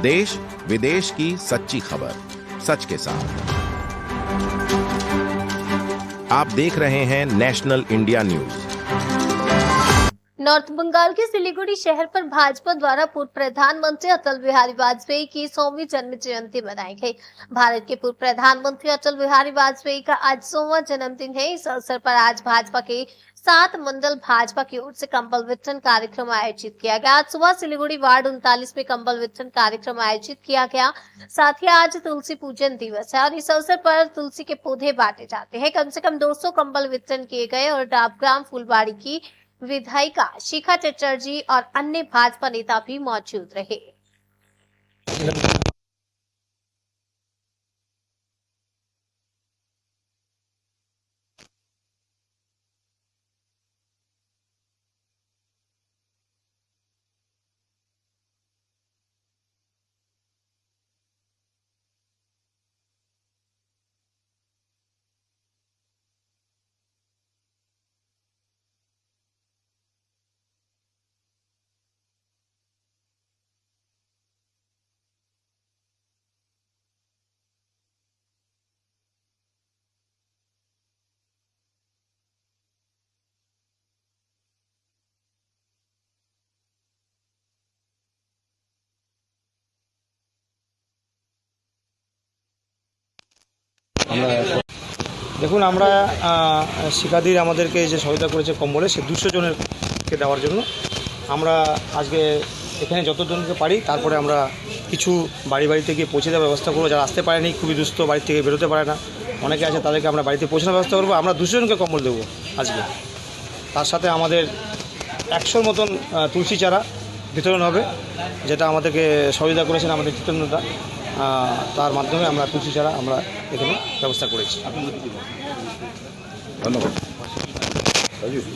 देश विदेश की सच्ची खबर सच के साथ। आप देख रहे हैं national India news. North Bengal के सिलीगुड़ी शहर पर भाजपा द्वारा पूर्व प्रधानमंत्री अटल बिहारी वाजपेयी की 100वीं जन्म जयंती मनाई गई। भारत के पूर्व प्रधानमंत्री अटल बिहारी वाजपेयी का आज 100वां जन्मदिन है। इस अवसर पर आज भाजपा के 7 मंडल भाजपा की ओर से कंबल वितरण कार्यक्रम आयोजित किया गया। आज सुबह सिलीगुड़ी वार्ड 39 में कंबल वितरण कार्यक्रम आयोजित किया गया। साथ ही आज तुलसी पूजन दिवस है और इस अवसर पर तुलसी के पौधे बांटे जाते हैं। कम से कम 200 कंबल वितरण किए गए और डाबग्राम फुलबाड़ी की विधायिका शिखा चटर्जी और अन्य भाजपा नेता भी मौजूद रहे। দেখুন আমরা শিকাদির আমাদেরকে যে সহায়তা করেছে কম্বলে সে 200 জনেরকে দেওয়ার জন্য আমরা আজকে এখানে যতজনকে পারি তারপরে আমরা কিছু বাড়িতে গিয়ে পৌঁছে দেওয়ার ব্যবস্থা করবো। যারা আসতে পারেনি, খুবই দুস্থ, বাড়ি থেকে বেরোতে পারে না, অনেকে আছে, তাদেরকে আমরা বাড়িতে পৌঁছানোর ব্যবস্থা করবো। আমরা 200 জনকে কম্বল দেবো আজকে। তার সাথে আমাদের 100 মতন তুলসী চারা বিতরণ হবে, যেটা আমাদেরকে সহযোগিতা করেছেন আমাদের জিতেন্দ্রদা। তার মাধ্যমে আমরা তুলসী চারা আমরা এখানে ব্যবস্থা করেছি। ধন্যবাদ।